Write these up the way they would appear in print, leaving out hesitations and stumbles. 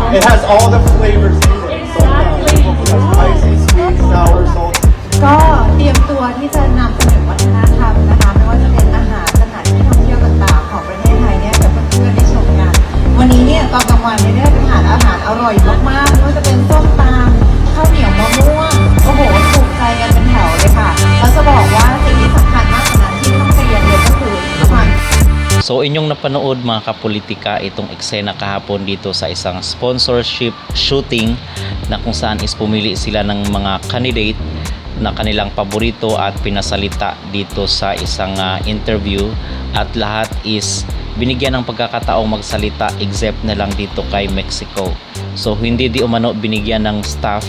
It has all the flavors needed. So, spicy, sweet, sour, salty. ก็เตรียมตัวที่จะนำเสนอวัฒนธรรมนะคะไม่ว่าจะเป็นอาหารสถานที่ท่องเที่ยวต่างๆของประเทศไทยเนี่ยกับเพื่อนๆได้ชมกันวันนี้เนี่ยตอนกลางวันเนี่ยได้ไปทานอาหารอร่อยมากๆไม่ว่าจะเป็นส้มตำข้าวเหนียวมะม่วงโอ้โหถูกใจกันเป็นแถวเลยค่ะแล้วจะบอกว่าสิ่งที่สำคัญมากกว่านั้นที่ต้องเรียนเลยก็คือความ So inyong napanood mga kapolitika itong eksena kahapon dito sa isang sponsorship shooting na kung saan is pumili sila ng mga candidate na kanilang paborito at pinasalita dito sa isang interview at lahat is binigyan ng pagkakataong magsalita except na lang dito kay Mexico. So hindi di umano binigyan ng staff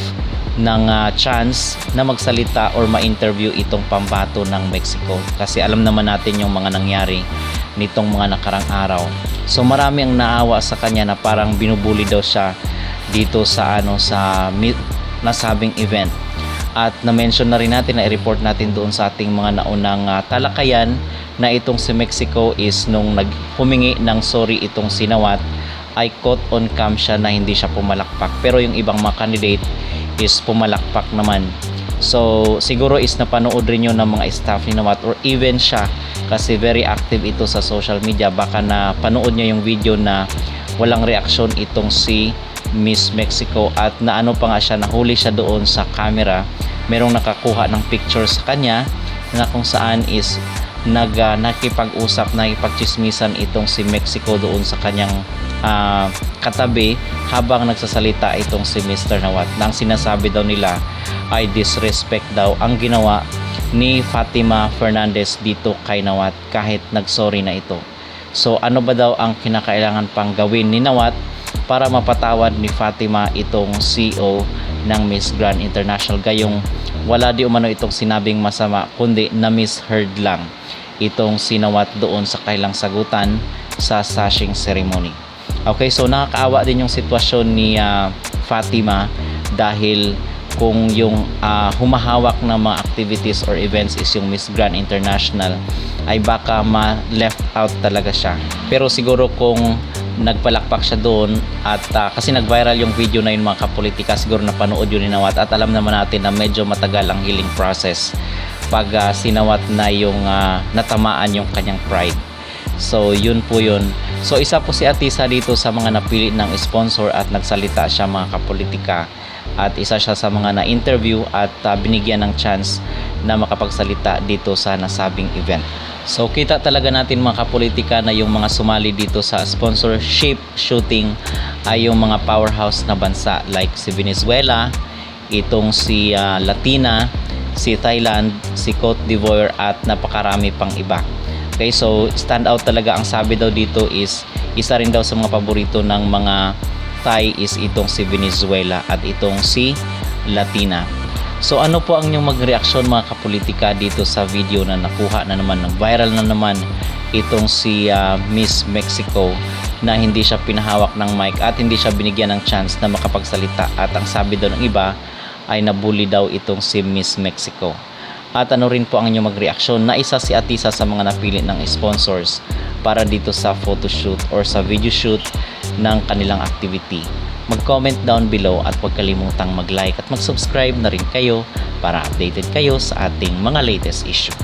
ng chance na magsalita or ma-interview itong pambato ng Mexico kasi alam naman natin yung mga nangyari nitong mga nakarang araw. So marami ang naawa sa kanya na parang binubuli daw siya dito sa nasabing event. At na-mention na rin natin, na i-report natin doon sa ating mga naunang talakayan na itong si Mexico is nung humingi ng sorry itong sinawat ay caught on cam siya na hindi siya pumalakpak, pero yung ibang mga candidate is pumalakpak naman. So siguro is napanood rin yun ng mga staff ni Nawat or even siya kasi very active ito sa social media. Baka na panood niya yung video na walang reaksyon itong si Miss Mexico at naano pa nga siya, nahuli siya doon sa camera. Merong nakakuha ng picture sa kanya na kung saan is nakipag-usap, nakipag-chismisan itong si Mexico doon sa kanyang katabi habang nagsasalita itong si Mr. Nawat. Nang sinasabi daw nila ay disrespect daw ang ginawa ni Fatima Fernandez dito kay Nawat kahit nagsorry na ito. So ano ba daw ang kinakailangan pang gawin ni Nawat para mapatawad ni Fatima itong CEO ng Miss Grand International, gayong wala di umano itong sinabing masama kundi na misheard lang itong sinawat doon sa kailang sagutan sa sashing ceremony. Okay, so nakakaawa din yung sitwasyon ni Fatima dahil kung yung humahawak ng mga activities or events is yung Miss Grand International ay baka ma-left out talaga siya. Pero siguro kung nagpalakpak siya doon at kasi nag-viral yung video na yun mga kapolitika, siguro napanood yun ni Nawat at alam naman natin na medyo matagal ang healing process pag sinawat na yung natamaan yung kanyang pride. So yun po yun. So isa po si Atisa dito sa mga napili ng sponsor at nagsalita siya mga kapolitika at isa siya sa mga na-interview at binigyan ng chance na makapagsalita dito sa nasabing event. So kita talaga natin mga kapolitika na yung mga sumali dito sa sponsorship shooting ay yung mga powerhouse na bansa like si Venezuela, itong si Latina, si Thailand, si Cote d'Ivoire at napakarami pang iba. Okay, so stand out talaga ang sabi daw dito is isa rin daw sa mga paborito ng mga Thai is itong si Venezuela at itong si Latina. So ano po ang inyong magreaksyon mga kapolitika dito sa video na nakuha na naman, viral na naman itong si Miss Mexico na hindi siya pinahawak ng mic at hindi siya binigyan ng chance na makapagsalita at ang sabi daw ng iba ay nabully daw itong si Miss Mexico. At ano rin po ang inyong magreaksyon na isa si Atisa sa mga napili ng sponsors para dito sa photoshoot or sa video shoot ng kanilang activity. Mag-comment down below at huwag kalimutang mag-like at mag-subscribe na rin kayo para updated kayo sa ating mga latest issue.